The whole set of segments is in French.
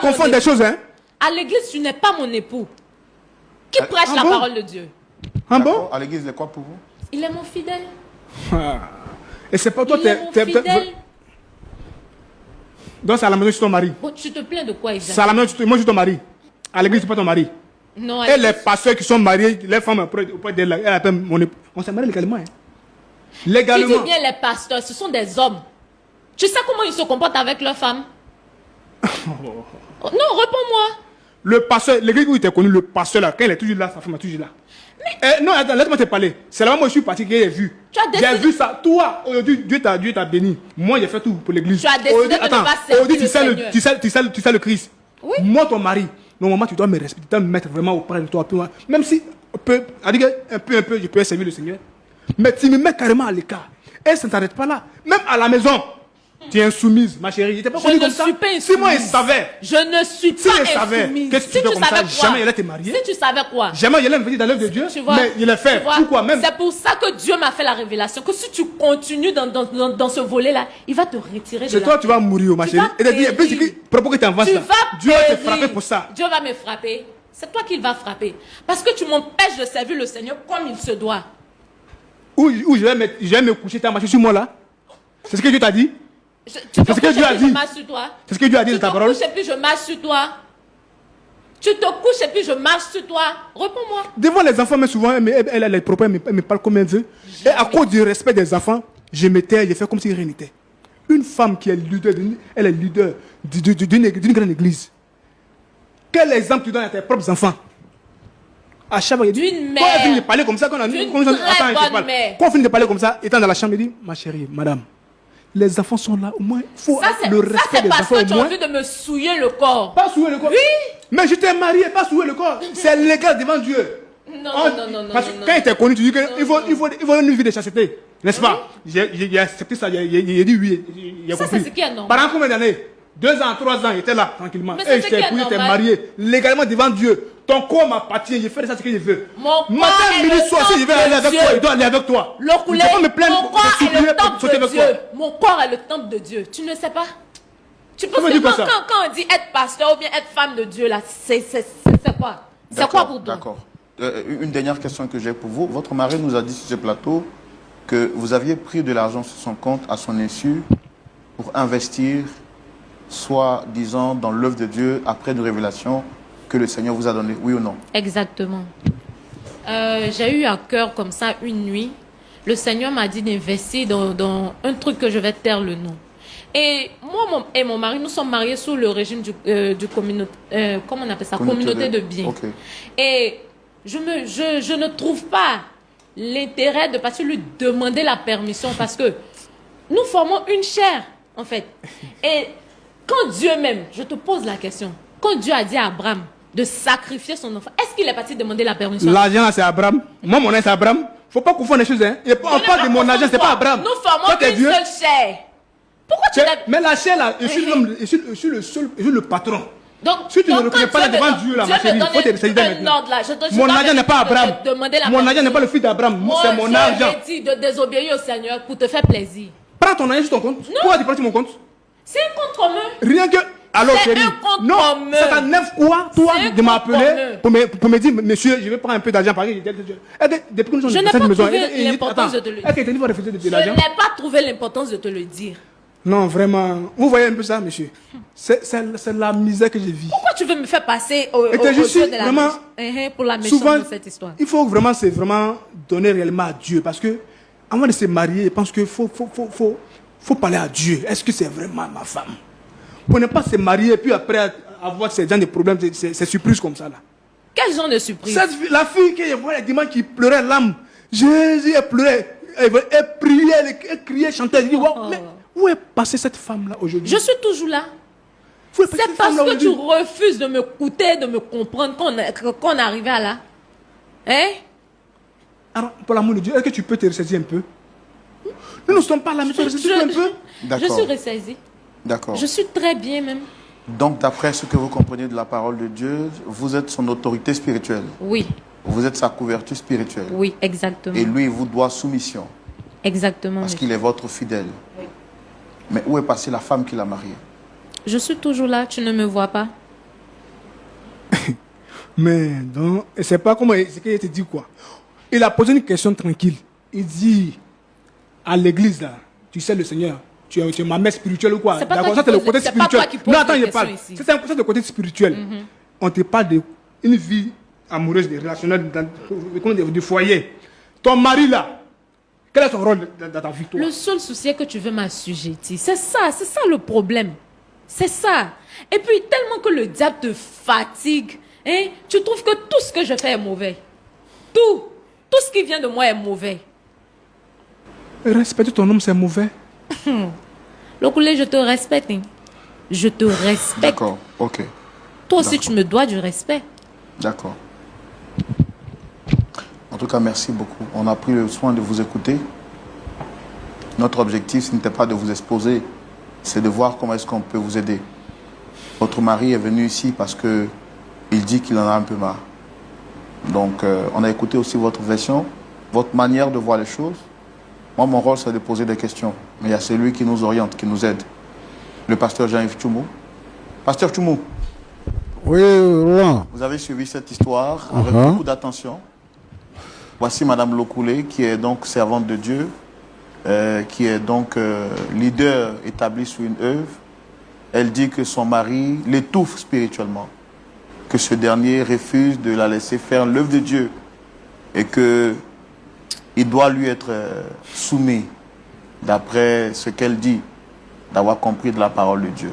confondre des choses, hein. À l'église, tu n'es pas mon époux. Qui prêche la parole de Dieu? Ah bon? À l'église, il est quoi pour vous? Il est mon fidèle. Et c'est pas toi, Il est mon fidèle. Donc c'est à la maison, je suis ton mari. Bon, tu te plains de quoi exactement? C'est à la maison, moi je suis ton mari. À l'église, c'est pas ton mari. Non, Et les pasteurs qui sont mariés, les femmes auprès d'elle, elle appelle mon époux. On s'est marié légalement, hein. Légalement. Tu dis bien les pasteurs, ce sont des hommes. Tu sais comment ils se comportent avec leurs femmes? Non, réponds-moi. Le pasteur, l'église où il était connu, le pasteur là, quand il est toujours là, sa femme est toujours là. Non, attends, laisse-moi te parler. C'est là où moi je suis parti que j'ai vu. J'ai vu ça. Toi, aujourd'hui, Dieu t'a béni. Moi, j'ai fait tout pour l'église. Tu as décidé de ne pas servir le Seigneur. Tu sais le Christ. Oui. Moi, ton mari, normalement, tu dois me respecter, tu dois me mettre vraiment auprès de toi. Même si, un peu, je peux servir le Seigneur. Mais tu me mets carrément à l'écart. Et ça ne t'arrête pas là. Même à la maison. Tu es insoumise, ma chérie. Je ne suis pas insoumise. Si moi, il savait. Je ne suis pas insoumise. Qu'est-ce que tu fais comme ça? Jamais il allait te marier. Si tu savais quoi? Jamais il allait me venir dans l'œuvre de Dieu. Mais il l'a fait. Pourquoi même? C'est pour ça que Dieu m'a fait la révélation. Que si tu continues dans ce volet-là, il va te retirer de là. C'est toi, tu vas mourir, ma chérie. Et puis, propos que tu avances là. Dieu va te frapper pour ça. Dieu va me frapper. C'est toi qui va frapper. Parce que tu m'empêches de servir le Seigneur comme il se doit. Où je vais me coucher, ta marché sur moi là? C'est ce que Dieu t'a dit? C'est ce que Dieu a dit. C'est ce que Dieu a dit dans ta parole. Tu te couches et puis je marche sur toi. Tu te couches et puis je marche sur toi. Réponds-moi. Devant les enfants, mais souvent, elle a les propos, elle me parle comme elle veut. Et à cause du respect des enfants, je me tais, je fais comme si rien n'était. Une femme qui est leader, elle est leader d'une grande église. Quel exemple tu donnes à tes propres enfants? À chaque fois, d'une mère. Quand elle finit de parler comme ça, quand on finit de parler comme ça, étant dans la chambre, il dit, ma chérie, madame, les enfants sont là, au moins, il faut le respect des enfants. Ça, c'est parce que tu as envie de me souiller le corps. Pas souiller le corps? Oui. Mais je t'ai marié, pas souiller le corps. C'est légal devant Dieu. Non. Parce que quand il était connu, tu dis qu'il faut une vie de chasteté. N'est-ce pas? J'ai accepté ça, j'ai dit oui. Ça, c'est ce qui est normal. Pendant combien d'années? 2 ans, 3 ans, il était là, tranquillement. Mais Et je t'ai épousé, j'étais marié, légalement devant Dieu. Ton corps m'appartient, je fais ça ce que je veux. Mon corps matin, midi, soir, si je vais aller avec toi, il doit aller avec toi. Mon corps est le temple de Dieu. Mon corps est le temple de Dieu. Tu ne sais pas? Tu penses que quand on dit être pasteur ou bien être femme de Dieu, là, c'est quoi? C'est quoi pour toi? D'accord. Une dernière question que j'ai pour vous. Votre mari nous a dit sur ce plateau que vous aviez pris de l'argent sur son compte à son insu pour investir, soit disant dans l'œuvre de Dieu après une révélation que le Seigneur vous a donnée, oui ou non? Exactement. J'ai eu à cœur comme ça une nuit. Le Seigneur m'a dit d'investir dans un truc que je vais taire le nom. Et moi et mon mari, nous sommes mariés sous le régime du comment on appelle ça? Communauté de biens. Okay. Et je ne trouve pas l'intérêt de passer lui demander la permission parce que nous formons une chair, en fait. Et quand Dieu même, je te pose la question, quand Dieu a dit à Abraham de sacrifier son enfant, est-ce qu'il est parti demander la permission? L'argent, c'est Abraham. Moi, mon nom, c'est Abraham. Il ne faut pas confondre les choses. Hein. On parle de mon argent, ce n'est pas Abraham. Nous formons une seule chair. Pourquoi tu n'as... Mais la chair, là, je suis le patron. Donc, si tu ne reconnais pas devant Dieu, là, ma chérie, il faut te décider maintenant. Mon argent n'est pas Abraham. Mon argent n'est pas le fils d'Abraham. C'est mon argent. Je t'ai dit de désobéir au Seigneur pour te faire plaisir. Prends ton argent sur ton compte. Pourquoi tu prends sur mon compte? C'est un compte commun. Rien que... Alors, chérie, non, ça t'enlève quoi, toi, de m'appeler pour me dire, monsieur, je vais prendre un peu d'argent par exemple. Je n'ai pas trouvé l'importance de te le dire. Je n'ai pas trouvé l'importance de te le dire. Non, vraiment. Vous voyez un peu ça, monsieur? C'est la misère que je vis. Pourquoi tu veux me faire passer au jeu de la pour la méchante de cette histoire? Il faut vraiment donner réellement à Dieu. Parce que, avant de se marier, je pense qu'il faut parler à Dieu. Est-ce que c'est vraiment ma femme? Pour ne pas se marier et puis après avoir ce genre de problèmes, c'est surprise comme ça là. Quel genre de surprise? La fille qui voit les dimanches qui pleurait l'âme. Jésus, elle pleurait. Elle priait, elle criait, chantait. Elle dit, mais où est passée cette femme là aujourd'hui? Je suis toujours là. C'est parce que tu refuses de m'écouter, de me comprendre qu'on est arrivé à là. Hein? Alors, pour l'amour de Dieu, est-ce que tu peux te ressaisir un peu? Nous ne sommes pas là, mais tu te ressaisir un peu? Je suis ressaisie. D'accord. Je suis très bien même. Donc, d'après ce que vous comprenez de la parole de Dieu, vous êtes son autorité spirituelle. Oui. Vous êtes sa couverture spirituelle. Oui, exactement. Et lui, il vous doit soumission. Exactement. Parce qu'il est votre fidèle. Oui. Mais où est passée la femme qui l'a marié? Je suis toujours là, tu ne me vois pas. Mais non, et c'est pas comment, c'est qu'il te dit quoi. Il a posé une question tranquille. Il dit à l'église là, tu sais le Seigneur, tu es ma mère spirituelle ou quoi? C'est pas toi D'accord, ça qui c'est le poses- côté c'est pas spirituel. toi qui poses Non, attends, des je questions parle. ici. C'est le côté spirituel. On te parle d'une vie amoureuse, des relationnels, du foyer. Ton mari là, quel est son rôle dans ta vie, toi? Le seul souci est que tu veux m'assujettir. C'est ça le problème. C'est ça. Et puis, tellement que le diable te fatigue, hein, tu trouves que tout ce que je fais est mauvais. Tout ce qui vient de moi est mauvais. Respecter ton homme, c'est mauvais. Lokoulé, je te respecte. Hein. Je te respecte. D'accord, ok. Toi aussi, D'accord. tu me dois du respect. D'accord. En tout cas, merci beaucoup. On a pris le soin de vous écouter. Notre objectif, ce n'était pas de vous exposer, c'est de voir comment est-ce qu'on peut vous aider. Votre mari est venu ici parce que il dit qu'il en a un peu marre. Donc, on a écouté aussi votre version, votre manière de voir les choses. Moi, mon rôle, c'est de poser des questions. Mais il y a celui qui nous oriente, qui nous aide. Le pasteur Jean-Yves Tchoumou. Pasteur Tchoumou, Oui, Roland. vous avez suivi cette histoire avec beaucoup d'attention. Voici Madame Lokoulé, qui est donc servante de Dieu, qui est donc leader établi sur une œuvre. Elle dit que son mari l'étouffe spirituellement, que ce dernier refuse de la laisser faire l'œuvre de Dieu et que il doit lui être soumis, d'après ce qu'elle dit, d'avoir compris de la parole de Dieu.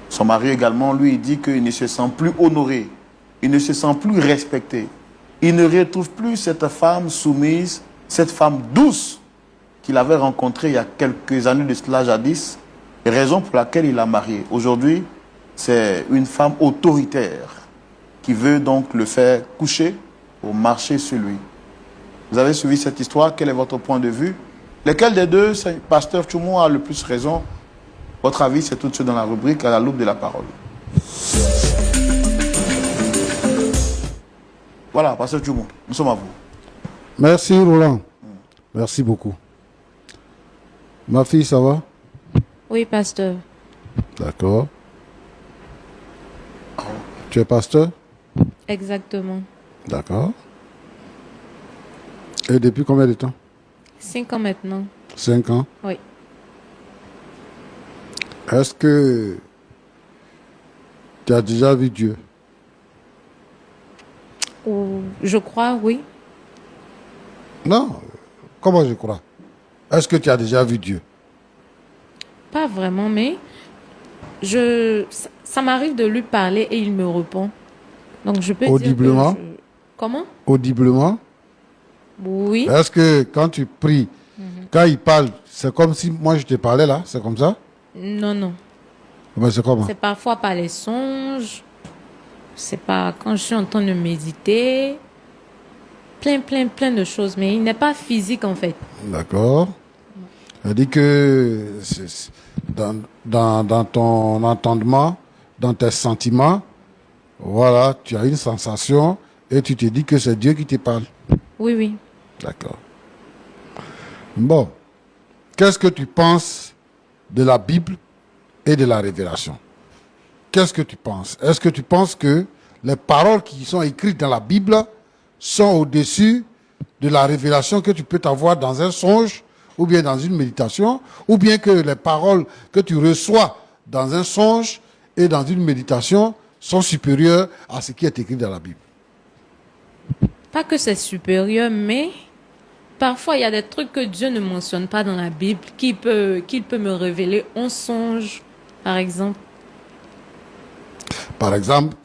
Son mari également, lui, il dit qu'il ne se sent plus honoré, il ne se sent plus respecté. Il ne retrouve plus cette femme soumise, cette femme douce qu'il avait rencontrée il y a quelques années de cela jadis, raison pour laquelle il l'a mariée. Aujourd'hui, c'est une femme autoritaire qui veut donc le faire coucher pour marcher sur lui. Vous avez suivi cette histoire, quel est votre point de vue? Lequel des deux, pasteur Tchoumou, a le plus raison? Votre avis, c'est tout de suite dans la rubrique à la loupe de la parole. Voilà, pasteur Tchoumou, nous sommes à vous. Merci, Roland. Merci beaucoup. Ma fille, ça va? Oui, pasteur. D'accord. Tu es pasteur? Exactement. D'accord. Et depuis combien de temps? 5 ans maintenant. 5 ans. Oui. Est-ce que tu as déjà vu Dieu? Je crois, oui. Non. Comment je crois? Est-ce que tu as déjà vu Dieu? Pas vraiment, mais ça m'arrive de lui parler et il me répond. Donc je peux Audiblement? dire que Comment? Audiblement? Oui. Est-ce que quand tu pries, quand il parle, c'est comme si moi je te parlais là? C'est comme ça? Non, non. Mais c'est comment? C'est parfois par les songes. C'est pas quand je suis en train de méditer. Plein de choses. Mais il n'est pas physique en fait. D'accord. Elle dit que dans ton entendement, dans tes sentiments, voilà, tu as une sensation et tu te dis que c'est Dieu qui te parle. Oui, oui. D'accord. Bon. Qu'est-ce que tu penses de la Bible et de la révélation? Qu'est-ce que tu penses? Est-ce que tu penses que les paroles qui sont écrites dans la Bible sont au-dessus de la révélation que tu peux avoir dans un songe ou bien dans une méditation, ou bien que les paroles que tu reçois dans un songe et dans une méditation sont supérieures à ce qui est écrit dans la Bible? Pas que c'est supérieur, mais parfois il y a des trucs que Dieu ne mentionne pas dans la Bible qu'il peut me révéler en songe, par exemple. Par exemple,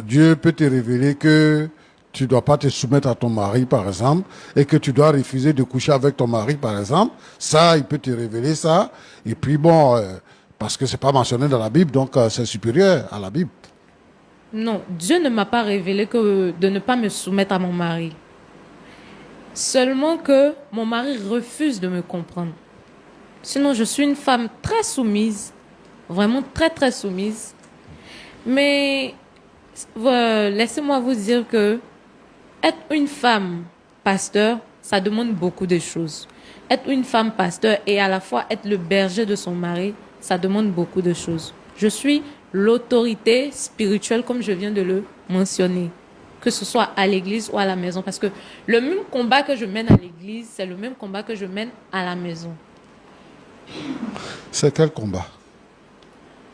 Dieu peut te révéler que tu ne dois pas te soumettre à ton mari, par exemple, et que tu dois refuser de coucher avec ton mari, par exemple. Ça, il peut te révéler ça. Et puis bon, parce que c'est pas mentionné dans la Bible, donc c'est supérieur à la Bible. Non, Dieu ne m'a pas révélé que de ne pas me soumettre à mon mari. Seulement que mon mari refuse de me comprendre. Sinon, je suis une femme très soumise. Vraiment très soumise. Mais laissez-moi vous dire que être une femme pasteur, ça demande beaucoup de choses. Être une femme pasteur et à la fois être le berger de son mari, ça demande beaucoup de choses. Je suis l'autorité spirituelle, comme je viens de le mentionner, que ce soit à l'église ou à la maison. Parce que le même combat que je mène à l'église, c'est le même combat que je mène à la maison. C'est quel combat?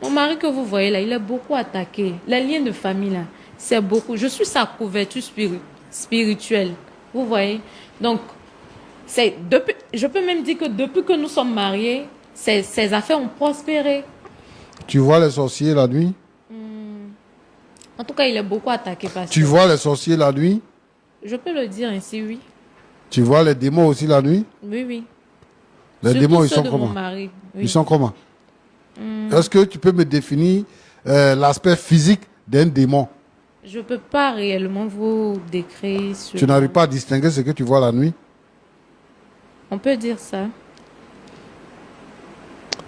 Mon mari que vous voyez là, il est beaucoup attaqué. Les liens de famille là, c'est beaucoup. Je suis sa couverture spirituelle. Vous voyez? Donc, je peux même dire que depuis que nous sommes mariés, ces affaires ont prospéré. Tu vois les sorciers la nuit? En tout cas, il est beaucoup attaqué, pasteur. Tu vois les sorciers la nuit? Je peux le dire ainsi, oui. Tu vois les démons aussi la nuit? Oui, oui. Les Surtout démons, ils ceux sont de comment? mon mari, oui. Ils sont comment? Est-ce que tu peux me définir l'aspect physique d'un démon? Je ne peux pas réellement vous décrire. Tu n'arrives pas à distinguer ce que tu vois la nuit? On peut dire ça.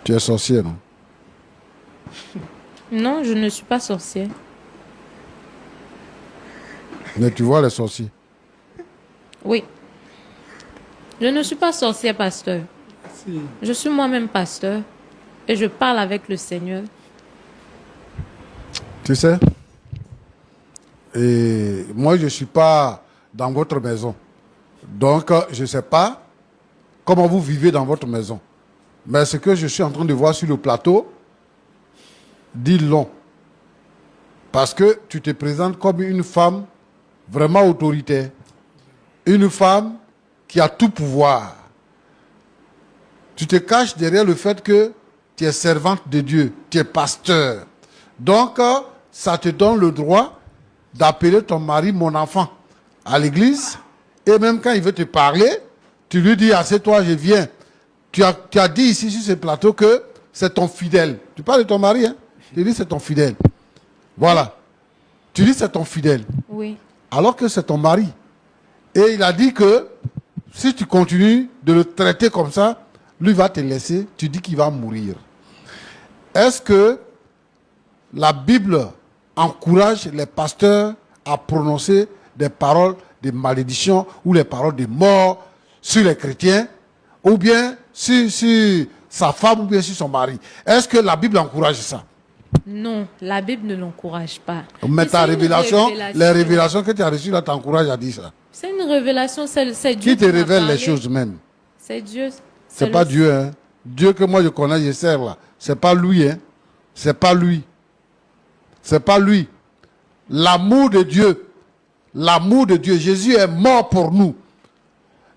Tu es sorcier, non? Non, je ne suis pas sorcière. Mais tu vois les sorciers. Oui. Je ne suis pas sorcière, pasteur. Si. Je suis moi-même pasteur et je parle avec le Seigneur. Tu sais? Et moi, je ne suis pas dans votre maison. Donc, je ne sais pas comment vous vivez dans votre maison. Mais ce que je suis en train de voir sur le plateau, dit long. Parce que tu te présentes comme une femme vraiment autoritaire. Une femme qui a tout pouvoir. Tu te caches derrière le fait que tu es servante de Dieu, tu es pasteur. Donc, ça te donne le droit d'appeler ton mari mon enfant à l'église. Et même quand il veut te parler, tu lui dis, assieds-toi, je viens. Tu as dit ici sur ce plateau que c'est ton fidèle. Tu parles de ton mari, hein? Tu dis c'est ton fidèle. Voilà. Tu dis c'est ton fidèle. Oui. Alors que c'est ton mari. Et il a dit que si tu continues de le traiter comme ça, lui va te laisser, tu dis qu'il va mourir. Est-ce que la Bible encourage les pasteurs à prononcer des paroles de malédiction ou les paroles de mort sur les chrétiens, ou bien sur sa femme, ou bien sur son mari? Est-ce que la Bible encourage ça? Non, la Bible ne l'encourage pas. Mais Et ta c'est une révélation, les révélations que tu as reçues là t'encouragent à dire ça. C'est une révélation, c'est Dieu Qui te m'a révèle les parlé. choses même? C'est Dieu. C'est pas Dieu, hein. Dieu que moi je connais, je sers là. C'est pas lui, hein. C'est pas lui. C'est pas lui. L'amour de Dieu. L'amour de Dieu. Jésus est mort pour nous.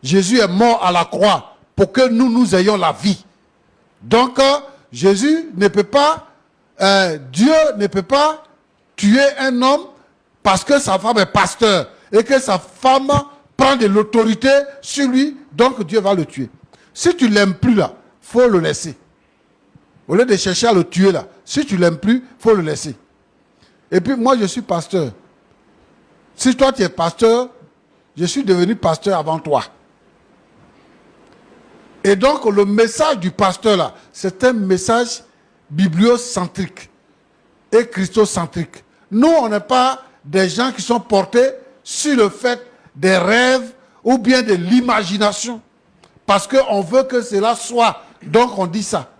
Jésus est mort à la croix pour que nous ayons la vie. Donc, Jésus ne peut pas, Dieu ne peut pas tuer un homme parce que sa femme est pasteur et que sa femme prend de l'autorité sur lui, donc Dieu va le tuer. Si tu l'aimes plus là, faut le laisser. Au lieu de chercher à le tuer là, si tu l'aimes plus, faut le laisser. Et puis moi je suis pasteur. Si toi tu es pasteur, je suis devenu pasteur avant toi. Et donc le message du pasteur là, c'est un message bibliocentrique et christocentrique. Nous, on n'est pas des gens qui sont portés sur le fait des rêves ou bien de l'imagination. Parce qu'on veut que cela soit. Donc on dit ça.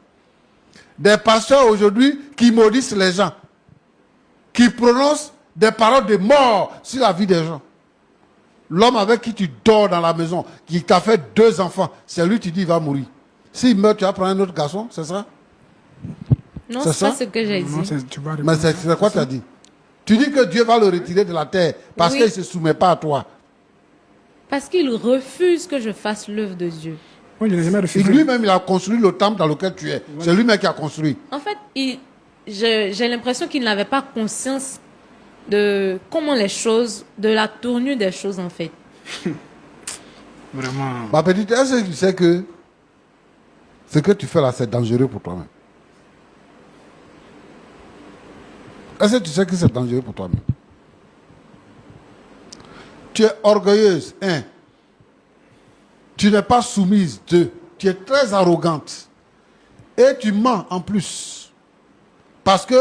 Des pasteurs aujourd'hui qui maudissent les gens, qui prononcent des paroles de mort sur la vie des gens. L'homme avec qui tu dors dans la maison, qui t'a fait 2 enfants, c'est lui, tu dis, il va mourir. S'il meurt, tu vas prendre un autre garçon, c'est ça? Non, C'est c'est pas ça? ce que j'ai Non, dit. tu vas Mais c'est quoi tu as dit? Tu dis que Dieu va le retirer de la terre parce Oui. qu'il ne se soumet pas à toi. Parce qu'il refuse que je fasse l'œuvre de Dieu. Moi, je n'ai jamais Et refusé. lui-même, il a construit le temple dans lequel tu es. C'est lui-même qui a construit. En fait, j'ai l'impression qu'il n'avait pas conscience de comment les choses, de la tournure des choses en fait. Vraiment. Ma petite, est-ce que tu sais que ce que tu fais là, c'est dangereux pour toi-même? Est-ce que tu sais que c'est dangereux pour toi-même? Tu es orgueilleuse, 1. Tu n'es pas soumise, 2. Tu es très arrogante. Et tu mens en plus. Parce que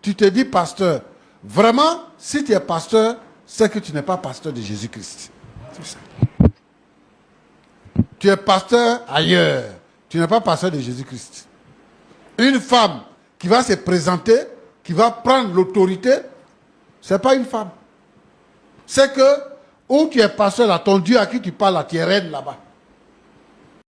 tu te dis pasteur. Vraiment, si tu es pasteur, c'est que tu n'es pas pasteur de Jésus-Christ. C'est ça. Tu es pasteur ailleurs. Tu n'es pas pasteur de Jésus-Christ. Une femme qui va se présenter, qui va prendre l'autorité, ce n'est pas une femme. C'est que, où tu es pasteur là, ton Dieu à qui tu parles là, tu es reine là-bas.